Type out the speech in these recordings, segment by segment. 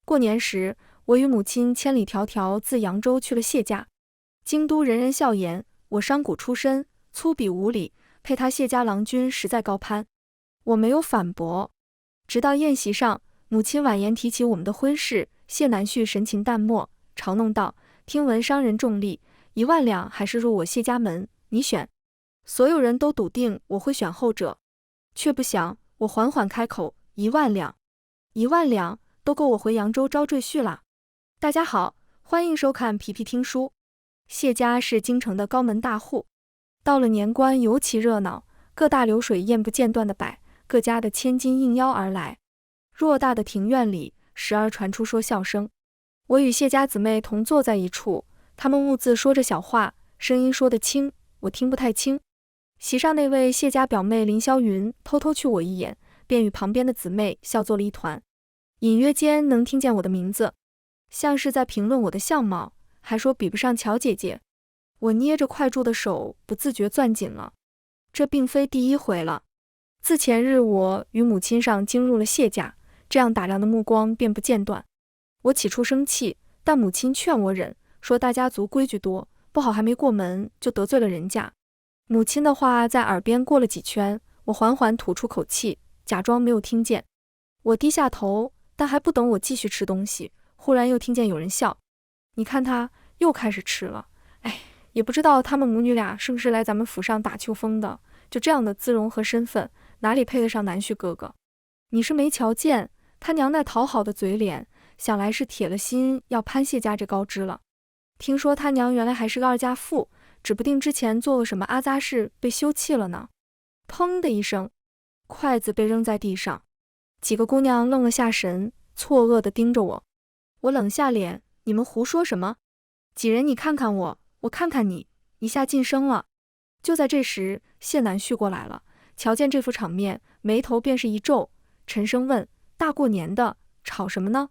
过年时，我与母亲千里迢迢自扬州去了谢家。京都人人笑言，我商贾出身，粗鄙无礼，配他谢家郎君实在高攀。我没有反驳。直到宴席上，母亲婉言提起我们的婚事，谢南旭神情淡漠，嘲弄道：“听闻商人重利，1万两还是入我谢家门，你选。”所有人都笃定我会选后者，却不想我缓缓开口：“1万两，1万两都够我回扬州招赘婿了。”大家好，欢迎收看皮皮听书。谢家是京城的高门大户，到了年关尤其热闹，各大流水宴不间断的摆，各家的千金应邀而来。偌大的庭院里，时而传出说笑声。我与谢家姊妹同坐在一处，她们兀自说着小话，声音说得轻，我听不太清。席上那位谢家表妹林霄云偷偷去我一眼，便与旁边的姊妹笑作了一团，隐约间能听见我的名字，像是在评论我的相貌，还说比不上乔姐姐。我捏着快住的手不自觉攥紧了，这并非第一回了。自前日我与母亲上京入了谢家，这样打量的目光便不间断。我起初生气，但母亲劝我忍，说大家族规矩多，不好还没过门就得罪了人家。母亲的话在耳边过了几圈，我缓缓吐出口气，假装没有听见。我低下头，但还不等我继续吃东西，忽然又听见有人笑。你看他又开始吃了，哎，也不知道他们母女俩是不是来咱们府上打秋风的，就这样的姿容和身份，哪里配得上南旭哥哥？你是没瞧见他娘那讨好的嘴脸，想来是铁了心要攀谢家这高枝了。听说他娘原来还是个2家妇，指不定之前做了什么阿杂事被休弃了呢。砰的一声，筷子被扔在地上，几个姑娘愣了下神，错愕地盯着我。我冷下脸，你们胡说什么？几人你看看我，我看看你，一下噤声了。就在这时，谢南旭过来了，瞧见这副场面，眉头便是一皱，沉声问：大过年的，吵什么呢？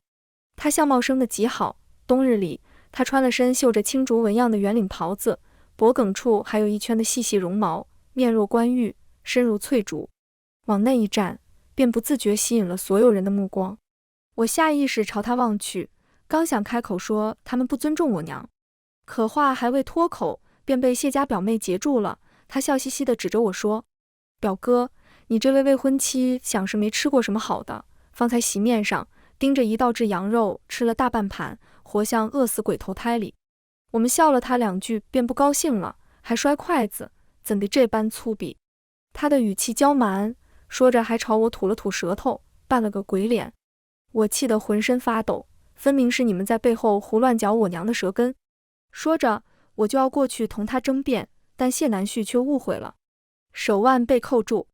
他相貌生得极好，冬日里他穿了身绣着青竹纹样的圆领袍子，脖梗处还有一圈的细细绒毛，面若冠玉，身如翠竹，往那一站，便不自觉吸引了所有人的目光。我下意识朝他望去，刚想开口说他们不尊重我娘，可话还未脱口，便被谢家表妹截住了。她笑嘻嘻地指着我说：表哥，你这位未婚妻想是没吃过什么好的，方才席面上盯着一道制羊肉吃了大半盘，活像饿死鬼投胎里。我们笑了他2句便不高兴了，还摔筷子，怎地这般粗鄙？他的语气娇蛮，说着还朝我吐了吐舌头，扮了个鬼脸。我气得浑身发抖，分明是你们在背后胡乱嚼我娘的舌根。说着我就要过去同他争辩，但谢南旭却误会了，手腕被扣住。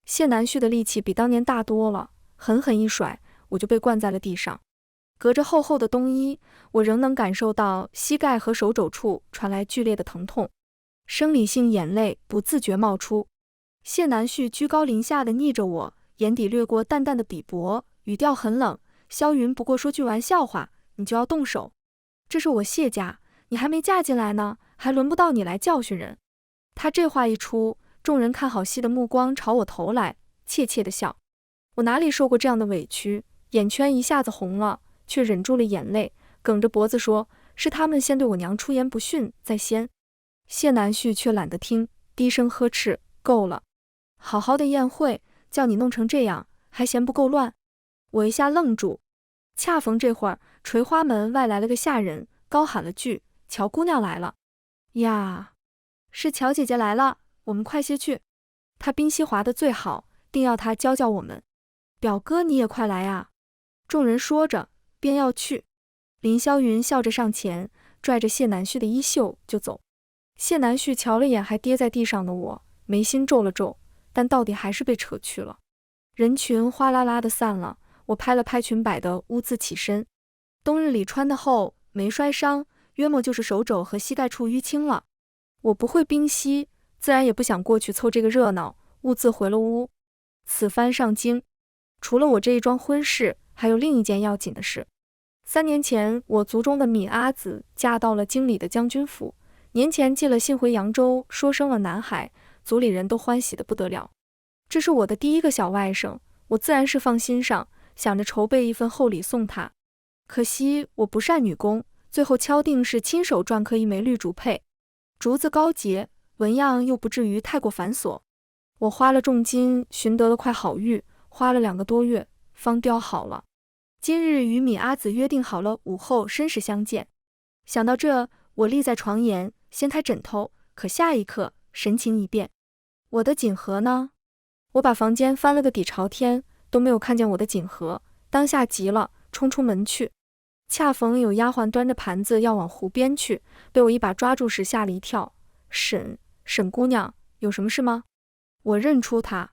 谢南旭的力气比当年大多了，狠狠一甩，我就被灌在了地上。隔着厚厚的冬衣，我仍能感受到膝盖和手肘处传来剧烈的疼痛，生理性眼泪不自觉冒出。谢南旭居高临下地睨着我，眼底掠过淡淡的鄙薄，语调很冷：萧云不过说句玩笑话，你就要动手？这是我谢家，你还没嫁进来呢，还轮不到你来教训人。他这话一出，众人看好戏的目光朝我投来，怯怯地笑。我哪里受过这样的委屈，眼圈一下子红了，却忍住了眼泪，梗着脖子说：是他们先对我娘出言不逊，在先。谢南旭却懒得听，低声呵斥：够了，好好的宴会，叫你弄成这样，还嫌不够乱？我一下愣住，恰逢这会儿，垂花门外来了个下人，高喊了句：乔姑娘来了。呀，是乔姐姐来了，我们快些去。她宾息滑得最好，定要她教教我们。表哥你也快来啊！众人说着便要去。林霄云笑着上前，拽着谢南旭的衣袖就走。谢南旭瞧了眼还跌在地上的我，眉心皱了皱，但到底还是被扯去了。人群哗啦啦地散了，我拍了拍裙摆的兀自起身。冬日里穿的厚，没摔伤，约莫就是手肘和膝盖处淤青了。我不会冰溪，自然也不想过去凑这个热闹，兀自回了屋。此番上京，除了我这一桩婚事，还有另一件要紧的事。3年前，我族中的米阿子嫁到了京里的将军府，年前寄了信回扬州，说生了男孩，族里人都欢喜得不得了。这是我的第一个小外甥，我自然是放心上，想着筹备一份厚礼送他。可惜我不善女工，最后敲定是亲手篆刻一枚绿竹佩，竹子高洁，纹样又不至于太过繁琐。我花了重金寻得了块好玉，花了2个多月方雕好了。今日与米阿紫约定好了午后申时相见。想到这，我立在床沿，掀开枕头，可下一刻神情一变，我的锦盒呢？我把房间翻了个底朝天，都没有看见我的锦盒，当下急了，冲出门去。恰逢有丫鬟端着盘子要往湖边去，被我一把抓住时吓了一跳。沈姑娘，有什么事吗？我认出她，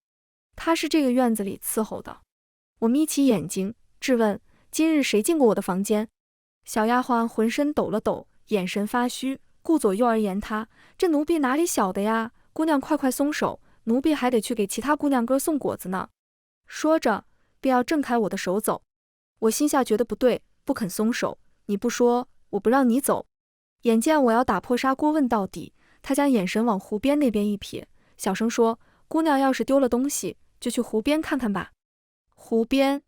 她是这个院子里伺候的。我眯起眼睛质问，今日谁进过我的房间？小丫鬟浑身抖了抖，眼神发虚，顾左右而言他，这奴婢哪里晓得呀？姑娘快松手，奴婢还得去给其他姑娘哥送果子呢。说着便要挣开我的手走。我心下觉得不对，不肯松手。你不说，我不让你走。眼见我要打破砂锅问到底，他将眼神往湖边那边一瞥，小声说，姑娘要是丢了东西，就去湖边看看吧。湖边，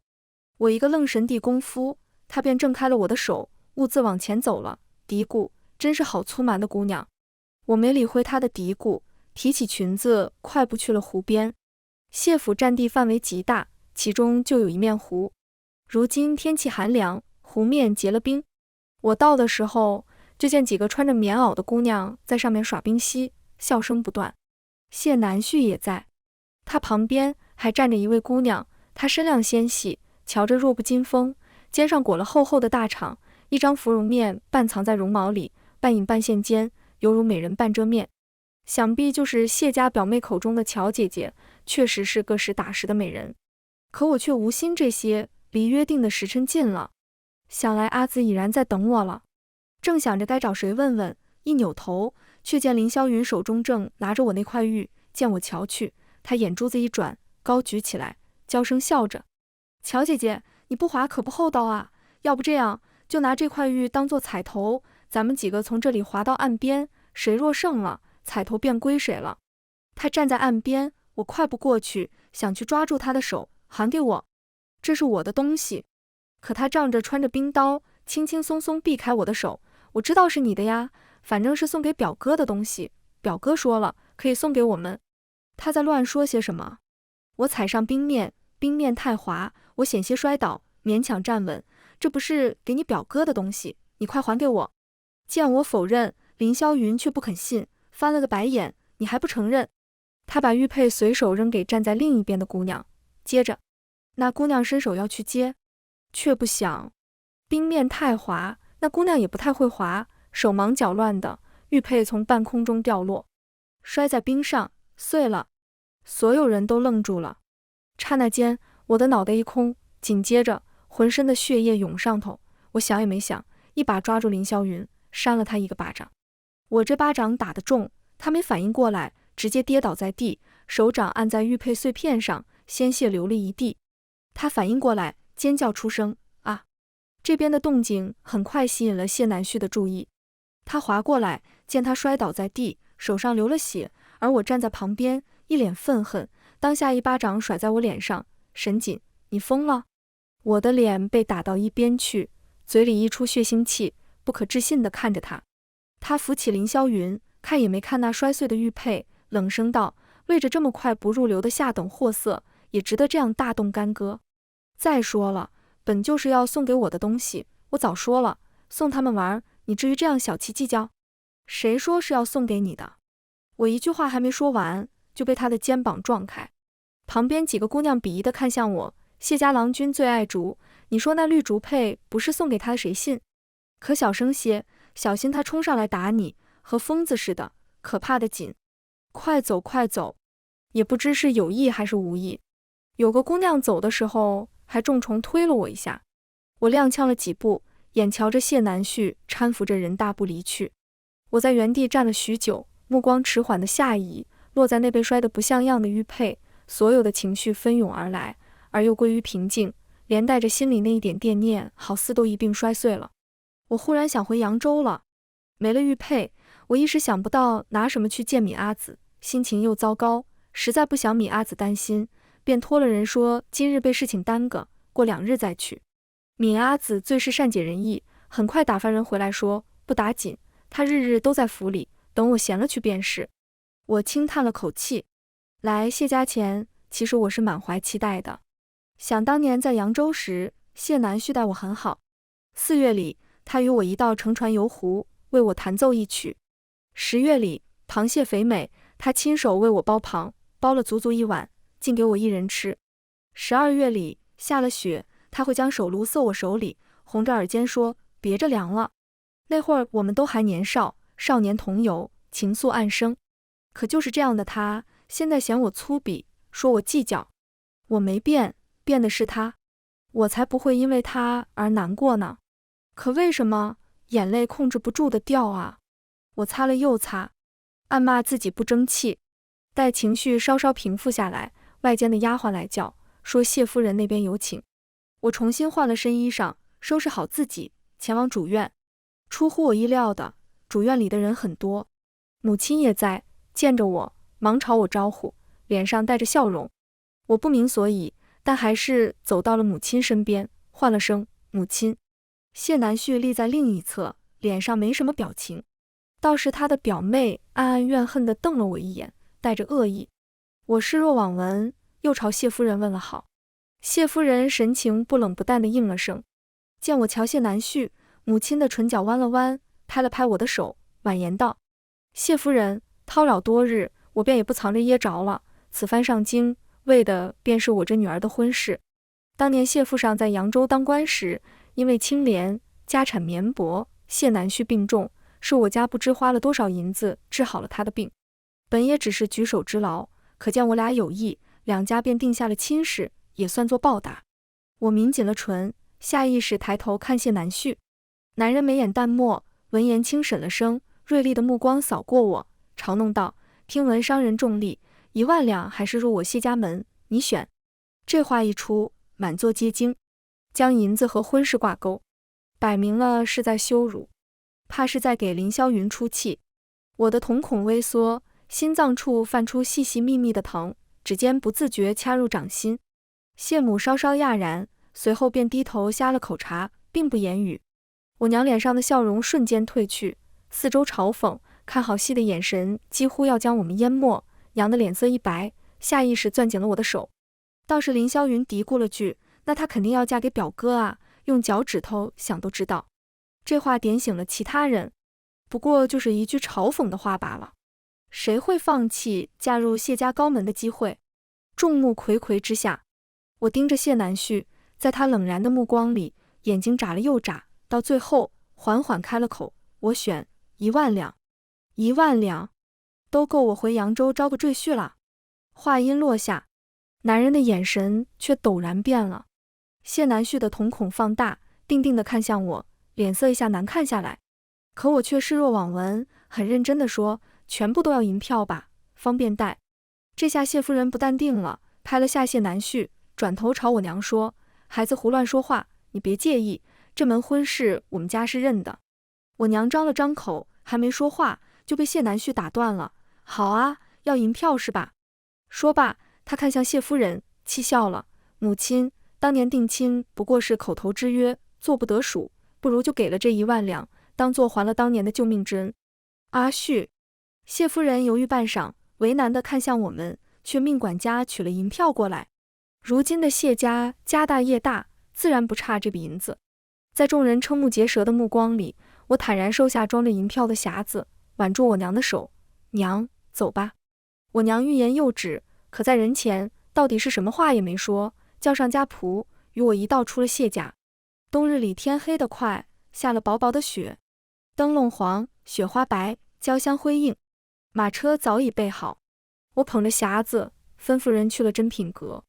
我一个愣神地功夫，他便挣开了我的手，兀自往前走了，嘀咕，真是好粗蛮的姑娘。我没理会他的嘀咕，提起裙子快步去了湖边。谢府占地范围极大，其中就有一面湖。如今天气寒凉，湖面结了冰。我到的时候，就见几个穿着棉袄的姑娘在上面耍冰嬉，笑声不断。谢南旭也在，他旁边还站着一位姑娘，她身量纤细，瞧着弱不禁风，肩上裹了厚厚的大氅，一张芙蓉面半藏在绒毛里，半隐半现间，犹如美人半遮面。想必就是谢家表妹口中的乔姐姐，确实是个实打实的美人。可我却无心这些，离约定的时辰近了，想来阿紫已然在等我了。正想着该找谁问问，一扭头，却见凌霄云手中正拿着我那块玉，见我瞧去，他眼珠子一转，高举起来，娇声笑着，乔姐姐，你不划可不厚道啊，要不这样，就拿这块玉当做彩头，咱们几个从这里划到岸边，谁若胜了，彩头便归谁了。他站在岸边，我快步过去，想去抓住他的手，还给我，这是我的东西。可他仗着穿着冰刀，轻轻松松避开我的手，我知道是你的呀，反正是送给表哥的东西，表哥说了，可以送给我们。他在乱说些什么？我踩上冰面，冰面太滑，我险些摔倒，勉强站稳，这不是给你表哥的东西，你快还给我。见我否认，凌霄云却不肯信，翻了个白眼，你还不承认？他把玉佩随手扔给站在另一边的姑娘，接着那姑娘伸手要去接，却不想冰面太滑，那姑娘也不太会滑，手忙脚乱的，玉佩从半空中掉落，摔在冰上，碎了。所有人都愣住了。刹那间，我的脑袋一空，紧接着浑身的血液涌上头，我想也没想，一把抓住凌霄云，扇了他一个巴掌。我这巴掌打得重，他没反应过来，直接跌倒在地，手掌按在玉佩碎片上，鲜血流了一地。他反应过来，尖叫出声，啊！这边的动静很快吸引了谢南旭的注意。他滑过来，见他摔倒在地，手上流了血，而我站在旁边，一脸愤恨，当下一巴掌甩在我脸上，沈锦，你疯了！我的脸被打到一边去，嘴里溢出血腥气，不可置信地看着他。他扶起凌霄云，看也没看那摔碎的玉佩，冷声道，为着这么快不入流的下等货色，也值得这样大动干戈？再说了，本就是要送给我的东西，我早说了，送他们玩，你至于这样小气计较？谁说是要送给你的？我一句话还没说完，就被他的肩膀撞开。旁边几个姑娘鄙夷地看向我，谢家郎君最爱竹，你说那绿竹佩不是送给他的，谁信？可小声些，小心他冲上来打你，和疯子似的，可怕的紧。快走快走！也不知是有意还是无意，有个姑娘走的时候还重重推了我一下。我踉跄了几步，眼瞧着谢南旭搀扶着人大步离去。我在原地站了许久，目光迟缓的下移，落在那被摔得不像样的玉佩，所有的情绪纷涌而来，而又归于平静，连带着心里那一点惦念，好似都一并摔碎了。我忽然想回扬州了，没了玉佩，我一时想不到拿什么去见米阿紫，心情又糟糕，实在不想米阿紫担心，便托了人说今日被事情耽搁，过2日再去。闵阿紫最是善解人意，很快打发人回来说不打紧，他日日都在府里，等我闲了去便是。我轻叹了口气。来谢家前，其实我是满怀期待的。想当年在扬州时，谢南旭待我很好。4月里，他与我一道乘船游湖，为我弹奏一曲。10月里，螃蟹肥美，他亲手为我剥螃，剥了足足1碗，尽给我一人吃。12月里，下了雪，他会将手炉塞我手里，红着耳尖说别着凉了。那会儿我们都还年少，少年同游，情愫暗生。可就是这样的他，现在嫌我粗鄙，说我计较。我没变，变的是他。我才不会因为他而难过呢。可为什么眼泪控制不住的掉啊？我擦了又擦，暗骂自己不争气。待情绪稍稍平复下来，外间的丫鬟来叫，说谢夫人那边有请。我重新换了身衣裳，收拾好自己，前往主院。出乎我意料的，主院里的人很多，母亲也在，见着我，忙朝我招呼，脸上带着笑容。我不明所以，但还是走到了母亲身边，唤了声母亲。谢南旭立在另一侧，脸上没什么表情，倒是他的表妹暗暗怨恨地瞪了我一眼，带着恶意。我视若罔闻，又朝谢夫人问了好。谢夫人神情不冷不淡地应了声。见我瞧谢南旭，母亲的唇角弯了弯，拍了拍我的手，婉言道：谢夫人，叨扰多日，我便也不藏着掖着了，此番上京，为的便是我这女儿的婚事。当年谢父上在扬州当官时，因为清廉，家产绵薄，谢南旭病重，是我家不知花了多少银子治好了他的病。本也只是举手之劳，可见我俩有意，两家便定下了亲事，也算作报答。我抿紧了唇，下意识抬头看谢南旭。男人眉眼淡漠，闻言轻审了声，锐利的目光扫过我，嘲弄道：听闻商人重利，1万两还是入我谢家门，你选。这话一出，满座皆惊，将银子和婚事挂钩，摆明了是在羞辱，怕是在给凌霄云出气。我的瞳孔微缩，心脏处泛出细细密密的疼，指尖不自觉掐入掌心。谢母稍稍讶然，随后便低头呷了口茶，并不言语。我娘脸上的笑容瞬间褪去，四周嘲讽看好戏的眼神几乎要将我们淹没。娘的脸色一白，下意识攥紧了我的手。倒是凌霄云嘀咕了句：那她肯定要嫁给表哥啊，用脚趾头想都知道。这话点醒了其他人，不过就是一句嘲讽的话罢了。谁会放弃嫁入谢家高门的机会？众目睽睽之下，我盯着谢南旭，在他冷然的目光里，眼睛眨了又眨，到最后缓缓开了口：我选1万两。1万两都够我回扬州招个赘婿了。话音落下，男人的眼神却陡然变了。谢南旭的瞳孔放大，定定地看向我，脸色一下难看下来。可我却视若罔闻，很认真地说：全部都要银票吧，方便带。这下谢夫人不淡定了，拍了下谢南旭，转头朝我娘说：孩子胡乱说话，你别介意，这门婚事我们家是认的。我娘张了张口，还没说话，就被谢南旭打断了。好啊，要银票是吧？说罢，他看向谢夫人，气笑了。母亲，当年定亲不过是口头之约，做不得数，不如就给了这1万两，当作还了当年的救命之恩。阿旭，谢夫人犹豫半晌，为难地看向我们，却命管家取了银票过来。如今的谢家家大业大，自然不差这笔银子。在众人瞠目结舌的目光里，我坦然收下装着银票的匣子，挽住我娘的手：娘，走吧。我娘欲言又止，可在人前到底是什么话也没说，叫上家仆与我一道出了谢家。冬日里天黑得快，下了薄薄的雪，灯笼黄，雪花白，交相辉映。马车早已备好，我捧着匣子，吩咐人去了珍品阁。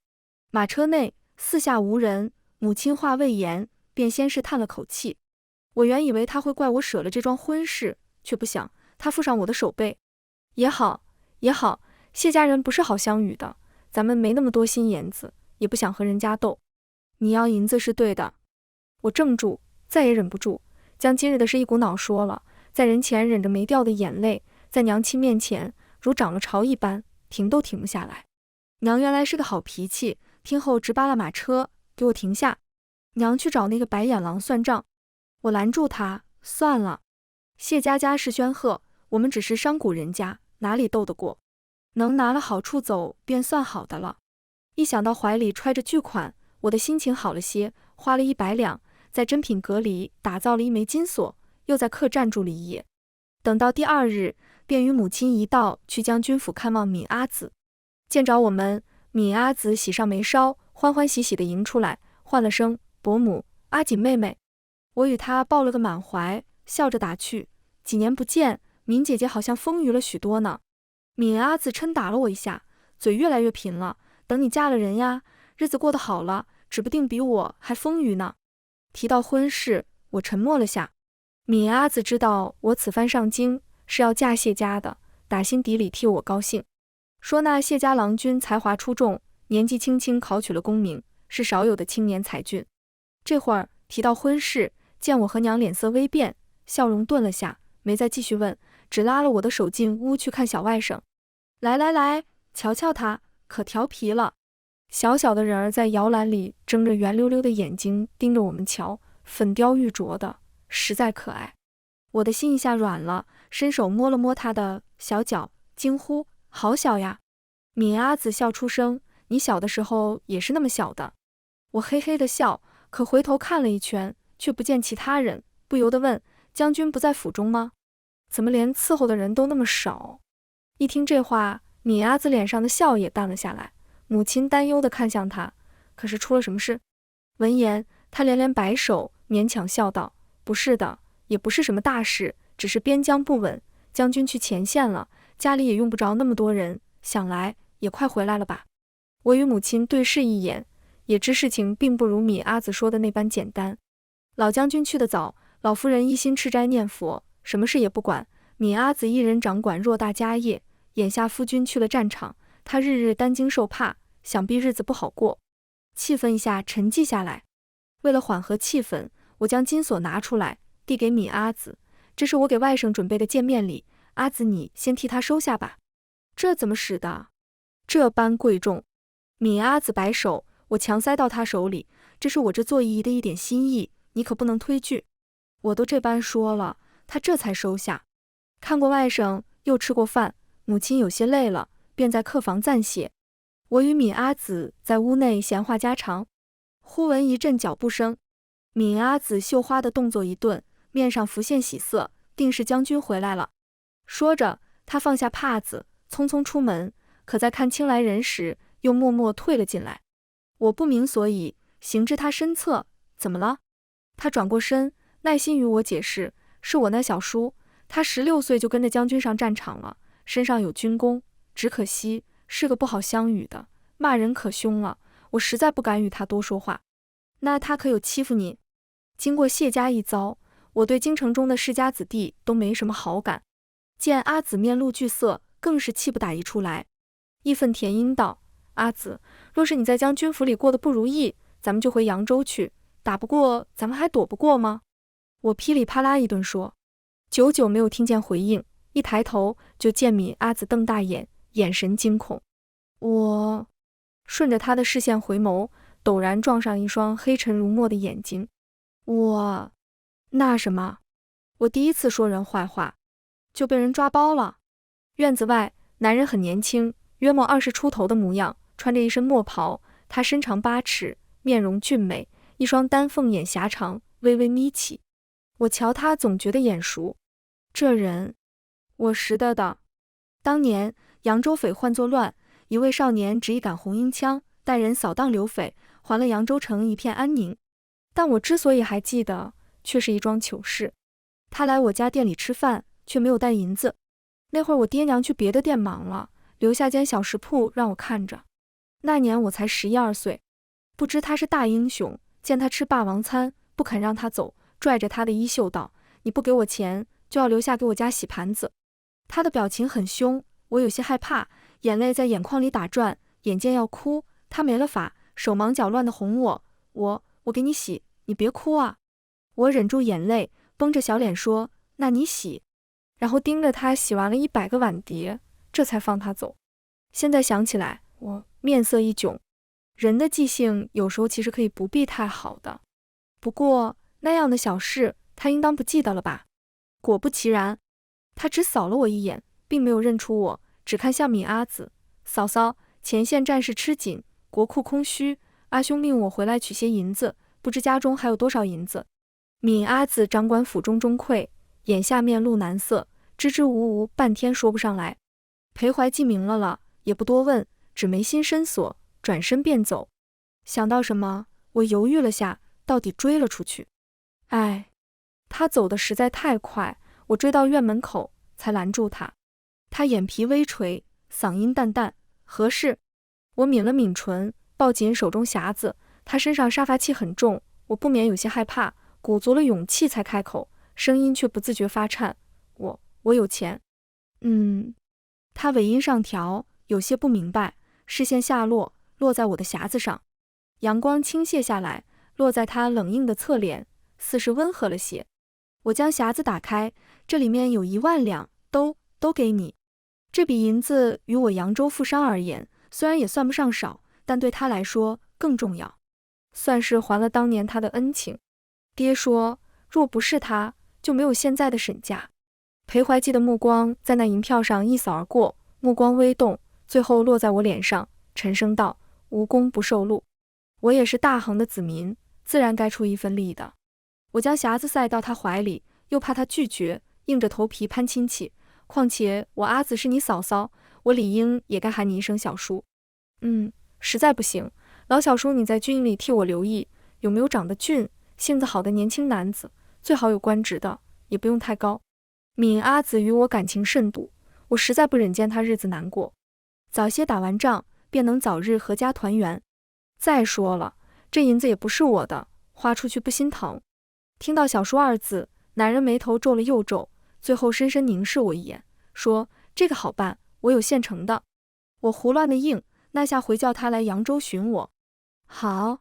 马车内四下无人，母亲话未言，便先是叹了口气。我原以为他会怪我舍了这桩婚事，却不想他附上我的手背。也好，也好，谢家人不是好相与的，咱们没那么多心眼子，也不想和人家斗。你要银子是对的。我怔住，再也忍不住，将今日的事一股脑说了，在人前忍着没掉的眼泪，在娘亲面前如涨了潮一般，停都停不下来。娘原来是个好脾气，听后直扒拉马车，给我停下。娘去找那个白眼狼算账。我拦住他，算了。谢家家世轩赫，我们只是商贾人家，哪里斗得过？能拿了好处走，便算好的了。一想到怀里揣着巨款，我的心情好了些，花了100两，在珍品阁里打造了一枚金锁，又在客栈住了一夜。等到第2日，便与母亲一道去将军府看望闵阿紫。见着我们，闵阿紫喜上眉梢，欢欢喜喜地迎出来，唤了声伯母、阿锦妹妹。我与她抱了个满怀，笑着打趣：几年不见，闵姐姐好像丰腴了许多呢。闵阿紫嗔打了我一下，嘴越来越贫了。等你嫁了人呀，日子过得好了，指不定比我还丰腴呢。提到婚事，我沉默了下。闵阿紫知道我此番上京是要嫁谢家的，打心底里替我高兴，说那谢家郎君才华出众，年纪轻轻考取了功名，是少有的青年才俊。这会儿提到婚事，见我和娘脸色微变，笑容顿了下，没再继续问，只拉了我的手进屋去看小外甥。来来来，瞧瞧他，可调皮了。小小的人儿在摇篮里睁着圆溜溜的眼睛盯着我们瞧，粉雕玉琢的，实在可爱。我的心一下软了，伸手摸了摸他的小脚，惊呼：好小呀！闵阿紫笑出声：你小的时候也是那么小的。我嘿嘿的笑，可回头看了一圈，却不见其他人，不由得问：将军不在府中吗？怎么连伺候的人都那么少？一听这话，闵阿紫脸上的笑也淡了下来。母亲担忧地看向他，可是出了什么事？闻言，他连连摆手，勉强笑道：不是的，也不是什么大事，只是边疆不稳，将军去前线了，家里也用不着那么多人，想来也快回来了吧。我与母亲对视一眼，也知事情并不如闵阿紫说的那般简单。老将军去得早，老夫人一心吃斋念佛，什么事也不管，闵阿紫一人掌管偌大家业。眼下夫君去了战场，他日日担惊受怕，想必日子不好过。气氛一下沉寂下来。为了缓和气氛，我将金锁拿出来，递给闵阿紫，这是我给外甥准备的见面礼，阿紫你先替他收下吧。这怎么使的？这般贵重。闵阿紫摆手，我强塞到他手里，这是我这做姨的一点心意，你可不能推拒。我都这般说了，他这才收下。看过外甥，又吃过饭，母亲有些累了，便在客房暂歇。我与闵阿紫在屋内闲话家常，忽闻一阵脚步声，闵阿紫绣花的动作一顿，面上浮现喜色，定是将军回来了。说着，他放下帕子，匆匆出门，可在看清来人时，又默默退了进来。我不明所以，行至他身侧，怎么了？他转过身，耐心与我解释，是我那小叔，他16岁就跟着将军上战场了，身上有军功，只可惜是个不好相与的，骂人可凶了，我实在不敢与他多说话。那他可有欺负你？经过谢家一遭，我对京城中的世家子弟都没什么好感。见阿紫面露惧色，更是气不打一处来，义愤填膺道：阿紫，若是你在将军府里过得不如意，咱们就回扬州去，打不过咱们还躲不过吗？我噼里啪啦一顿说，久久没有听见回应，一抬头就见闵阿紫瞪大眼，眼神惊恐。我顺着他的视线回眸，陡然撞上一双黑沉如墨的眼睛。那什么？我第一次说人坏话，就被人抓包了。院子外，男人很年轻，约莫20出头的模样，穿着一身墨袍，他身长8尺，面容俊美，一双丹凤眼狭长，微微眯起。我瞧他总觉得眼熟，这人我识得的。当年扬州匪患作乱，一位少年执一杆红缨枪，带人扫荡流匪，还了扬州城一片安宁。但我之所以还记得，却是一桩糗事。他来我家店里吃饭，却没有带银子。那会儿我爹娘去别的店忙了，留下间小食铺让我看着。那年我才11、12岁，不知他是大英雄，见他吃霸王餐，不肯让他走，拽着他的衣袖道：你不给我钱，就要留下给我家洗盘子。他的表情很凶，我有些害怕，眼泪在眼眶里打转，眼见要哭，他没了法，手忙脚乱地哄我给你洗，你别哭啊。我忍住眼泪，绷着小脸说：那你洗。然后盯着他洗完了100个碗碟，这才放他走。现在想起来，我面色一窘。人的记性有时候其实可以不必太好的。不过那样的小事，他应当不记得了吧？果不其然，他只扫了我一眼，并没有认出我，只看向敏阿紫。嫂嫂，前线战事吃紧，国库空虚，阿兄命我回来取些银子，不知家中还有多少银子。敏阿紫掌管府中钟馗，眼下面露难色，支支吾吾半天说不上来。裴怀记明了，也不多问，只眉心深锁，转身便走。想到什么，我犹豫了下，到底追了出去。哎，他走得实在太快，我追到院门口才拦住他。他眼皮微垂，嗓音淡淡：“何事？”我抿了抿唇，抱紧手中匣子。他身上杀伐气很重，我不免有些害怕，鼓足了勇气才开口，声音却不自觉发颤：“我有钱。”他尾音上调，有些不明白，视线下落在我的匣子上，阳光倾泻下来，落在他冷硬的侧脸，似是温和了些。我将匣子打开，这里面有1万两，都给你。这笔银子于我扬州富商而言，虽然也算不上少，但对他来说更重要，算是还了当年他的恩情。爹说，若不是他，就没有现在的沈家。裴怀记的目光在那银票上一扫而过，目光微动，最后落在我脸上，沉声道：“无功不受禄。”我也是大行的子民，自然该出一份力的。我将匣子塞到他怀里，又怕他拒绝，硬着头皮攀亲戚。况且我阿紫是你嫂嫂，我理应也该喊你一声小叔。实在不行，老小叔你在军营里替我留意，有没有长得俊、性子好的年轻男子，最好有官职的，也不用太高。敏阿紫与我感情甚笃，我实在不忍见他日子难过，早些打完仗，便能早日阖家团圆。再说了，这银子也不是我的，花出去不心疼。听到小叔2字，男人眉头皱了又皱，最后深深凝视我一眼，说：“这个好办，我有现成的。”我胡乱的应，那下回叫他来扬州寻我。好。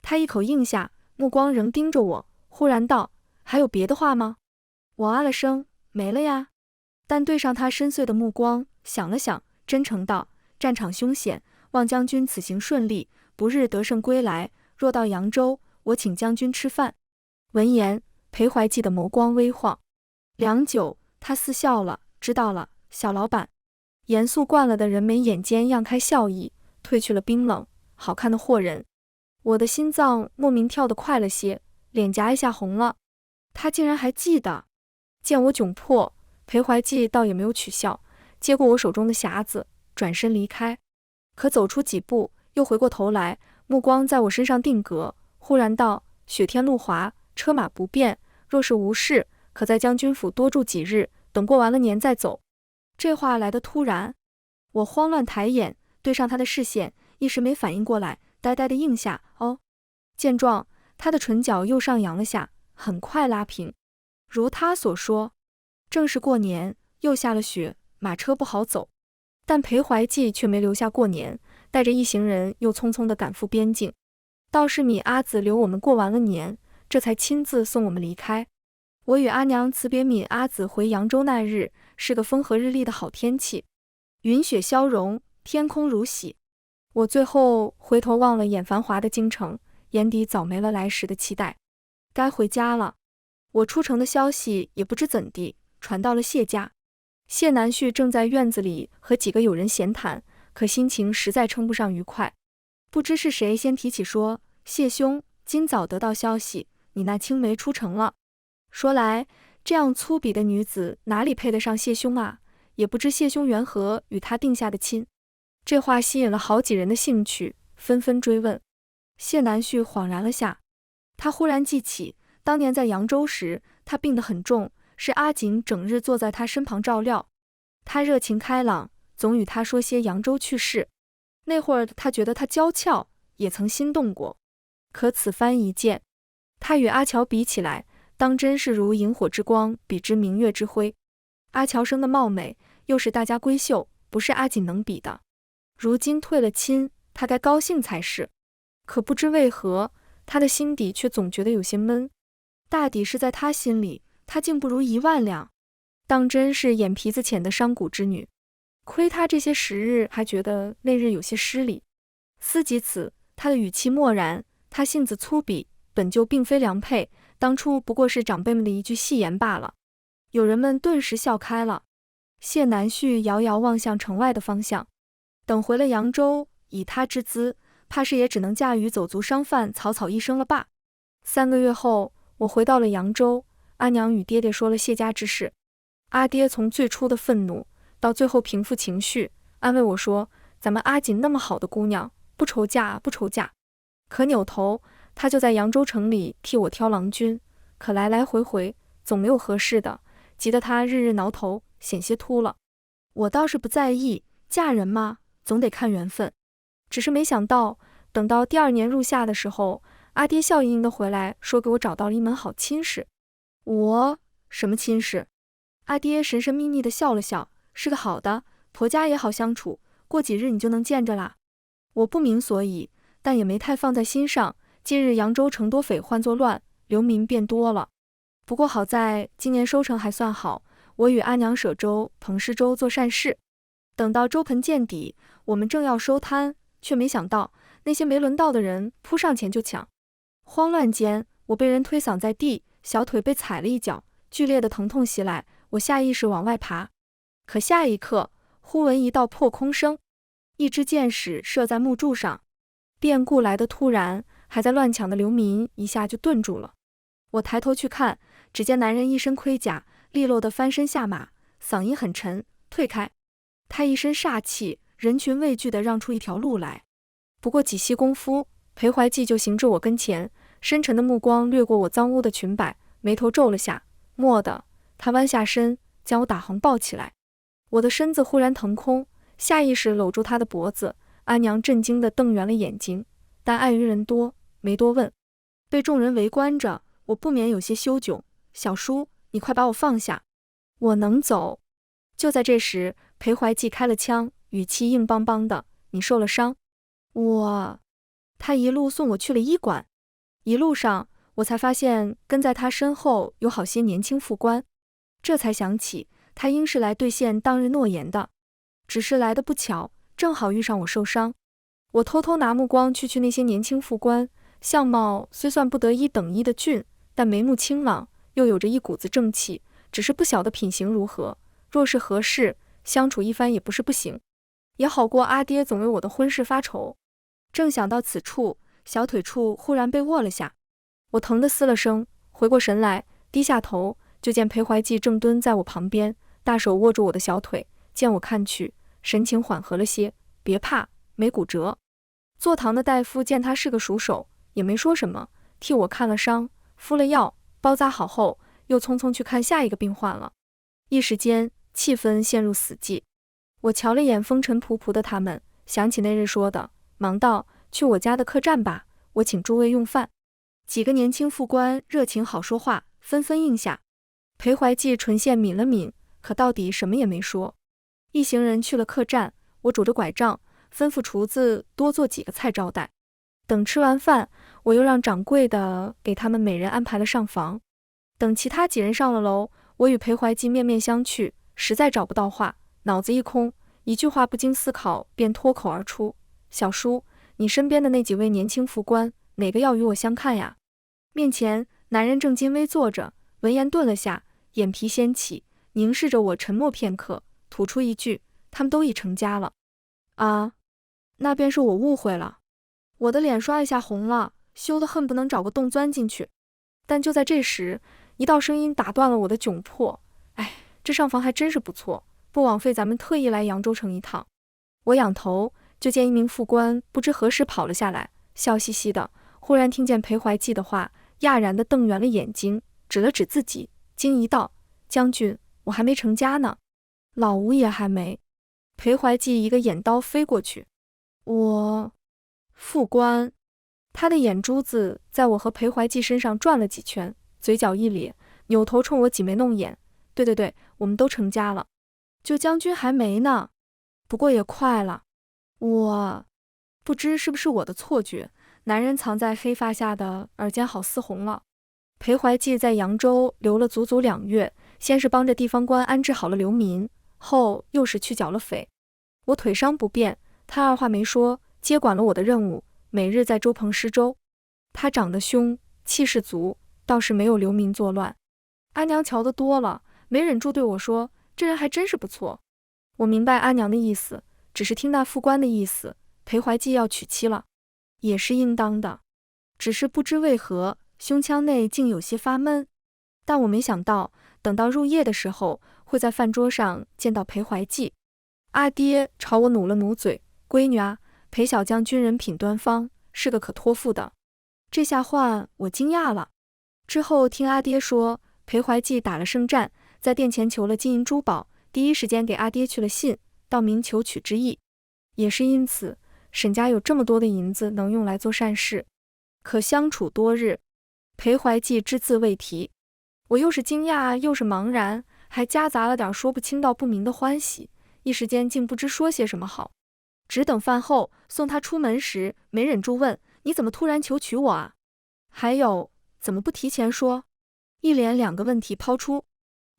他一口应下，目光仍盯着我，忽然道：“还有别的话吗？”我啊了声：“没了呀。”但对上他深邃的目光，想了想，真诚道：“战场凶险，望将军此行顺利，不日得胜归来。若到扬州，我请将军吃饭。”闻言，裴怀记的眸光微晃，良久，他似笑了：“知道了，小老板。”严肃惯了的人眉眼间漾开笑意，褪去了冰冷，好看的惑人。我的心脏莫名跳得快了些，脸颊一下红了。他竟然还记得。见我窘迫，裴怀记倒也没有取笑，接过我手中的匣子，转身离开。可走出几步，又回过头来，目光在我身上定格，忽然道：“雪天路滑，车马不便，若是无事，可在将军府多住几日，等过完了年再走。”这话来得突然，我慌乱抬眼，对上他的视线，一时没反应过来，呆呆的应下：“哦。”见状，他的唇角又上扬了下，很快拉平。如他所说，正是过年，又下了雪，马车不好走。但裴怀记却没留下过年，带着一行人又匆匆地赶赴边境。倒是米阿紫留我们过完了年，这才亲自送我们离开。我与阿娘辞别敏阿紫回扬州那日，是个风和日丽的好天气，云雪消融，天空如洗。我最后回头望了眼繁华的京城，眼底早没了来时的期待。该回家了。我出城的消息也不知怎地传到了谢家。谢南旭正在院子里和几个友人闲谈，可心情实在称不上愉快。不知是谁先提起说：“谢兄，今早得到消息，你那青梅出城了。”说来，这样粗鄙的女子哪里配得上谢兄啊？也不知谢兄缘何与她定下的亲。这话吸引了好几人的兴趣，纷纷追问。谢南旭恍然了下，他忽然记起当年在扬州时，他病得很重，是阿锦整日坐在他身旁照料。他热情开朗，总与他说些扬州趣事。那会儿他觉得他娇俏，也曾心动过。可此番一见，他与阿乔比起来，当真是如萤火之光比之明月之辉。阿乔生的貌美，又是大家闺秀，不是阿锦能比的。如今退了亲，他该高兴才是。可不知为何，他的心底却总觉得有些闷。大抵是在他心里，他竟不如1万两，当真是眼皮子浅的商贾之女。亏他这些时日还觉得那日有些失礼。思及此，他的语气漠然，他性子粗鄙，本就并非良配，当初不过是长辈们的一句戏言罢了。友人们顿时笑开了。谢南旭遥遥望向城外的方向，等回了扬州，以他之资，怕是也只能驾驭走卒商贩草草一生了吧。3个月后，我回到了扬州，阿娘与爹爹说了谢家之事。阿爹从最初的愤怒，到最后平复情绪，安慰我说，咱们阿锦那么好的姑娘，不愁嫁不愁嫁。可扭头，他就在扬州城里替我挑郎君，可来来回回，总没有合适的，急得他日日挠头，险些秃了。我倒是不在意，嫁人嘛，总得看缘分。只是没想到，等到第2年入夏的时候，阿爹笑盈盈的回来，说给我找到了一门好亲事。什么亲事？阿爹神神秘秘的笑了笑，是个好的，婆家也好相处，过几日你就能见着啦。我不明所以，但也没太放在心上。近日扬州城多匪患作乱，流民变多了。不过好在今年收成还算好，我与阿娘舍粥彭施粥做善事。等到粥盆见底，我们正要收摊，却没想到那些没轮到的人扑上前就抢。慌乱间，我被人推搡在地，小腿被踩了一脚，剧烈的疼痛袭来，我下意识往外爬。可下一刻，忽闻一道破空声，一支箭矢射在木柱上。变故来得突然，还在乱抢的流民一下就顿住了。我抬头去看，只见男人一身盔甲，利落地翻身下马，嗓音很沉，退开。他一身煞气，人群畏惧地让出一条路来。不过几息功夫，裴怀济就行至我跟前，深沉的目光掠过我脏污的裙摆，眉头皱了下，蓦地，他弯下身，将我打横抱起来。我的身子忽然腾空，下意识搂住他的脖子。阿娘震惊地瞪圆了眼睛，但碍于人多，没多问。被众人围观着，我不免有些羞窘。小叔，你快把我放下，我能走。就在这时，裴怀济开了枪，语气硬邦邦的，你受了伤？他一路送我去了医馆。一路上，我才发现跟在他身后有好些年轻副官，这才想起他应是来兑现当日诺言的，只是来得不巧，正好遇上我受伤。我偷偷拿目光去那些年轻副官，相貌虽算不得1等1的俊，但眉目清朗，又有着一股子正气，只是不晓得品行如何，若是合适，相处一番也不是不行，也好过阿爹总为我的婚事发愁。正想到此处，小腿处忽然被握了下，我疼得嘶了声，回过神来，低下头，就见裴怀济正蹲在我旁边，大手握住我的小腿，见我看去，神情缓和了些，别怕，没骨折。坐堂的大夫见他是个熟手，也没说什么，替我看了伤，敷了药，包扎好后，又匆匆去看下一个病患了。一时间，气氛陷入死寂。我瞧了眼风尘仆仆的他们，想起那日说的，忙道，去我家的客栈吧，我请诸位用饭。几个年轻副官热情好说话，纷纷应下。裴怀济唇线抿了抿，可到底什么也没说。一行人去了客栈，我拄着拐杖，吩咐厨子多做几个菜招待。等吃完饭，我又让掌柜的给他们每人安排了上房。等其他几人上了楼，我与裴怀济面面相觑，实在找不到话，脑子一空，一句话不经思考便脱口而出，小叔，你身边的那几位年轻副官，哪个要与我相看呀？面前男人正襟危坐着，闻言顿了下，眼皮掀起，凝视着我，沉默片刻，吐出一句，他们都已成家了。啊，那便是我误会了。我的脸刷一下红了，羞得恨不能找个洞钻进去。但就在这时，一道声音打断了我的窘迫，哎，这上房还真是不错，不枉费咱们特意来扬州城一趟。我仰头，就见一名副官不知何时跑了下来，笑嘻嘻的，忽然听见裴怀济的话，讶然地瞪圆了眼睛，指了指自己，惊疑道，将军，我还没成家呢。老吴也还没。裴怀济一个眼刀飞过去，副官。他的眼珠子在我和裴怀济身上转了几圈，嘴角一咧，扭头冲我挤眉弄眼，对，我们都成家了，就将军还没呢，不过也快了。我不知是不是我的错觉，男人藏在黑发下的耳尖好似红了。裴怀济在扬州留了足足2月，先是帮着地方官安置好了流民，后又是去剿了匪。我腿伤不便，他二话没说，接管了我的任务，每日在粥棚施粥。他长得凶，气势足，倒是没有流民作乱。阿娘瞧得多了，没忍住对我说：“这人还真是不错。”我明白阿娘的意思，只是听那副官的意思，裴怀济要娶妻了，也是应当的。只是不知为何，胸腔内竟有些发闷。但我没想到，等到入夜的时候，会在饭桌上见到裴怀济。阿爹朝我努了努嘴：“闺女啊，裴小将军人品端方，是个可托付的。”这下换我惊讶了。之后听阿爹说，裴怀济打了胜战，在殿前求了金银珠宝，第一时间给阿爹去了信，道明求娶之意。也是因此，沈家有这么多的银子能用来做善事。可相处多日，裴怀济只字未提。我又是惊讶又是茫然，还夹杂了点说不清道不明的欢喜，一时间竟不知说些什么好。只等饭后送他出门时，没忍住问：“你怎么突然求娶我啊？还有，怎么不提前说？”一连2个问题抛出。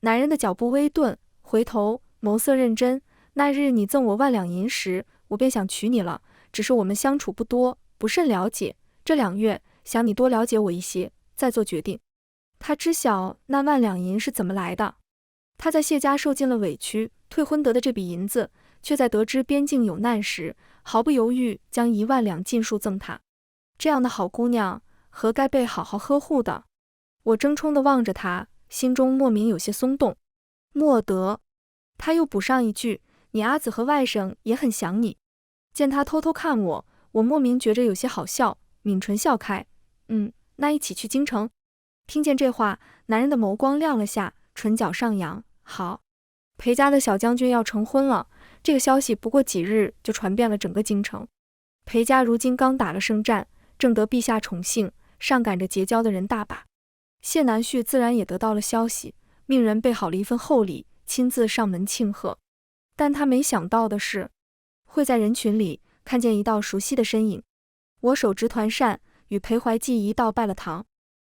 男人的脚步微顿，回头眸色认真：“那日你赠我1万两银时，我便想娶你了，只是我们相处不多，不甚了解。这2月，想你多了解我一些，再做决定。”他知晓那1万两银是怎么来的。他在谢家受尽了委屈，退婚得的这笔银子，却在得知边境有难时，毫不犹豫将1万两尽数赠他。这样的好姑娘，何该被好好呵护的？我争冲地望着他，心中莫名有些松动。莫得。他又补上一句：“你阿子和外甥也很想你。”见他偷偷看我，我莫名觉着有些好笑，抿唇笑开：“那一起去京城？”听见这话，男人的眸光亮了下，唇角上扬：“好，裴家的小将军要成婚了。”这个消息不过几日就传遍了整个京城。裴家如今刚打了胜战，正得陛下宠幸，上赶着结交的人大把。谢南旭自然也得到了消息，命人备好了一份厚礼，亲自上门庆贺。但他没想到的是，会在人群里看见一道熟悉的身影。我手执团扇，与裴怀济一道拜了堂。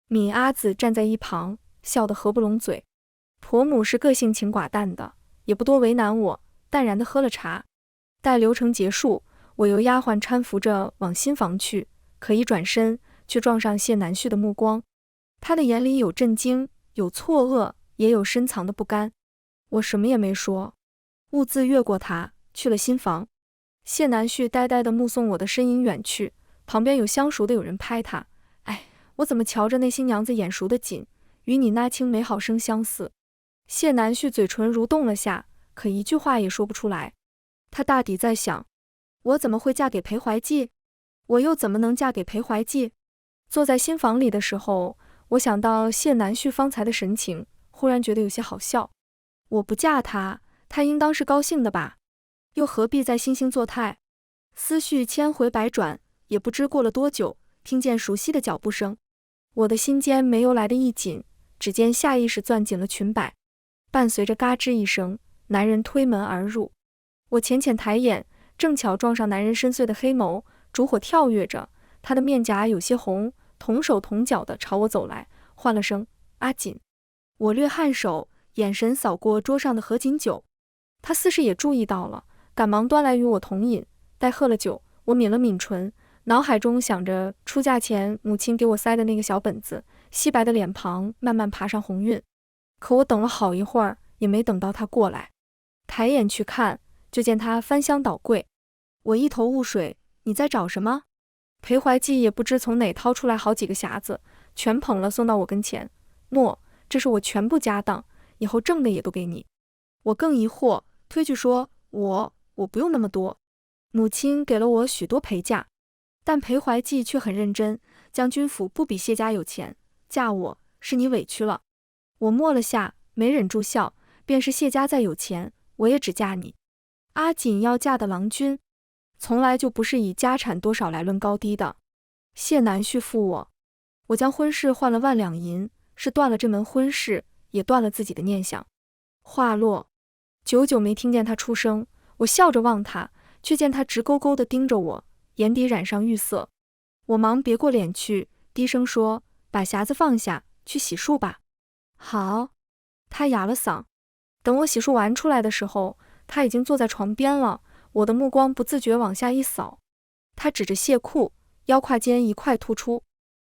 敏阿子站在一旁，笑得合不拢嘴。婆母是个性情寡淡的，也不多为难我，淡然地喝了茶。待流程结束，我由丫鬟搀扶着往新房去，可一转身，却撞上谢南旭的目光。他的眼里有震惊，有错愕，也有深藏的不甘。我什么也没说，兀自越过他，去了新房。谢南旭呆呆地目送我的身影远去，旁边有相熟的有人拍他：“哎，我怎么瞧着那新娘子眼熟得紧，与你那青梅好生相似。”谢南旭嘴唇蠕动了下，可一句话也说不出来。他大抵在想，我怎么会嫁给裴怀济？我又怎么能嫁给裴怀济？坐在新房里的时候，我想到谢南旭方才的神情，忽然觉得有些好笑。我不嫁他，他应当是高兴的吧？又何必再惺惺作态？思绪千回百转，也不知过了多久，听见熟悉的脚步声。我的心间没由来的一紧，只见下意识攥紧了裙摆，伴随着嘎吱一声，男人推门而入。我浅浅抬眼，正巧撞上男人深邃的黑眸，烛火跳跃着，他的面颊有些红，同手同脚地朝我走来，唤了声阿锦。我略颔首，眼神扫过桌上的合卺酒，他似是也注意到了，赶忙端来与我同饮。待喝了酒，我抿了抿唇，脑海中想着出嫁前母亲给我塞的那个小本子，皙白的脸庞慢慢爬上红晕。可我等了好一会儿，也没等到他过来。抬眼去看，就见他翻箱倒柜。我一头雾水，你在找什么？裴怀济也不知从哪掏出来好几个匣子，全捧了送到我跟前。莫，这是我全部家当，以后挣的也都给你。我更疑惑，推拒说，我不用那么多，母亲给了我许多陪嫁。但裴怀济却很认真，将军府不比谢家有钱，嫁我是你委屈了。我默了下，没忍住笑，便是谢家再有钱，我也只嫁你。阿锦要嫁的郎君，从来就不是以家产多少来论高低的。谢南旭负我将婚事换了1万两银，是断了这门婚事，也断了自己的念想。话落，久久没听见他出声，我笑着望他，却见他直勾勾地盯着我，眼底染上玉色。我忙别过脸去，低声说：“把匣子放下，去洗漱吧。”好。他哑了嗓。等我洗漱完出来的时候，他已经坐在床边了。我的目光不自觉往下一扫，他指着亵裤，腰胯间一块突出，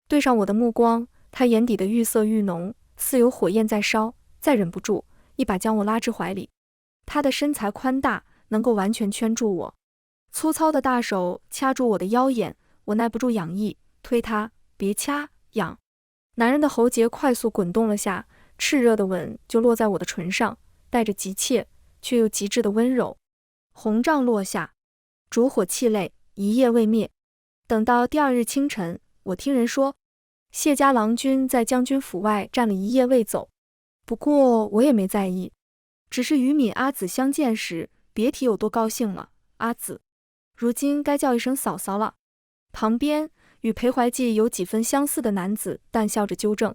对上我的目光，他眼底的欲色愈浓，似有火焰在烧，再忍不住，一把将我拉至怀里。他的身材宽大，能够完全圈住我，粗糙的大手掐住我的腰眼，我耐不住痒意，推他，别掐，痒。男人的喉结快速滚动了下，炽热的吻就落在我的唇上，带着急切却又极致的温柔。红帐落下，烛火气泪，一夜未灭。等到第二日清晨，我听人说，谢家郎君在将军府外站了一夜未走。不过我也没在意，只是与闵阿紫相见时，别提有多高兴了。阿紫，如今该叫一声嫂嫂了。旁边与裴怀济有几分相似的男子淡笑着纠正，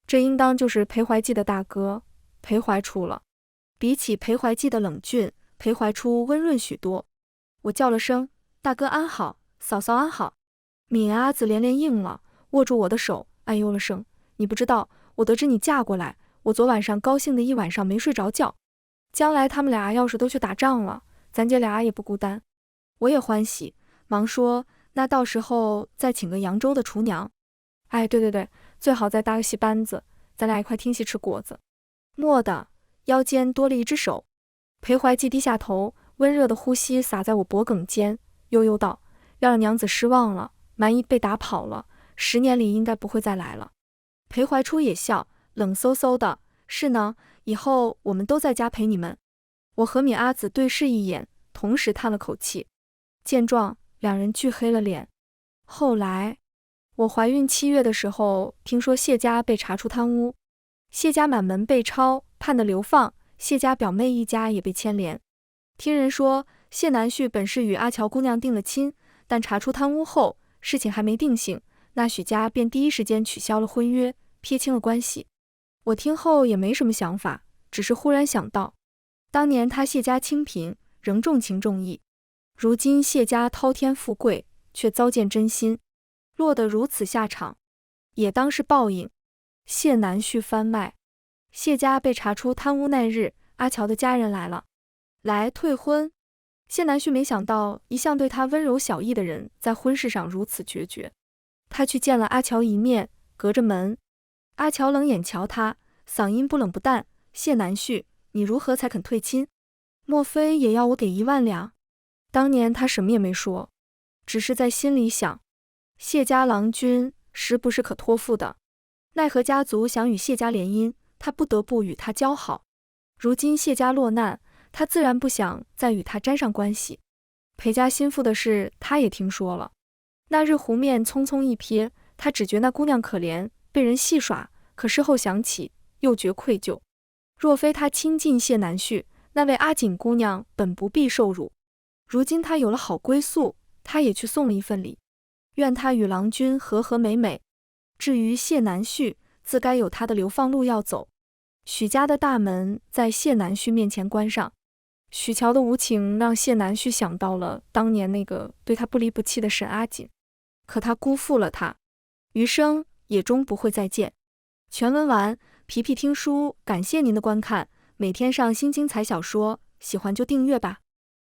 这应当就是裴怀济的大哥裴怀初了。比起裴怀济的冷峻，裴怀初温润许多。我叫了声大哥安好，嫂嫂安好。闵阿紫连连应了，握住我的手，哎呦了声，你不知道，我得知你嫁过来，我昨晚上高兴的一晚上没睡着觉。将来他们俩要是都去打仗了，咱姐俩也不孤单。我也欢喜，忙说那到时候再请个扬州的厨娘。哎，对，最好再搭个戏班子，咱俩一块听戏吃果子。蓦地，腰间多了一只手，裴怀济低下头，温热的呼吸洒在我脖颈间，悠悠道：要让娘子失望了，蛮夷被打跑了，10年里应该不会再来了。裴怀初也笑，冷飕飕的，是呢，以后我们都在家陪你们。我和闵阿紫对视一眼，同时叹了口气。见状，两人俱黑了脸。后来，我怀孕7月的时候，听说谢家被查出贪污，谢家满门被抄，判的流放，谢家表妹一家也被牵连。听人说，谢南旭本是与阿乔姑娘定了亲，但查出贪污后，事情还没定性，那许家便第一时间取消了婚约，撇清了关系。我听后也没什么想法，只是忽然想到，当年他谢家清贫，仍重情重义，如今谢家滔天富贵，却糟践真心，落得如此下场，也当是报应。谢南旭翻卖，谢家被查出贪污那日，阿乔的家人来了，来退婚。谢南旭没想到，一向对他温柔小意的人，在婚事上如此决绝。他去见了阿乔一面，隔着门，阿乔冷眼瞧他，嗓音不冷不淡：谢南旭，你如何才肯退亲？莫非也要我给1万两？当年他什么也没说，只是在心里想，谢家郎君实不是可托付的，奈何家族想与谢家联姻，他不得不与他交好。如今谢家落难，他自然不想再与他沾上关系。裴家心腹的事他也听说了，那日湖面匆匆一瞥，他只觉那姑娘可怜，被人戏耍，可事后想起，又觉愧疚。若非他亲近谢南旭，那位阿锦姑娘本不必受辱。如今他有了好归宿，他也去送了一份礼，愿他与郎君和和美美。至于谢南旭，自该有他的流放路要走。许家的大门在谢南旭面前关上，许乔的无情让谢南旭想到了当年那个对他不离不弃的沈阿锦，可他辜负了他，余生也终不会再见。全文完，皮皮听书感谢您的观看，每天上新精彩小说，喜欢就订阅吧。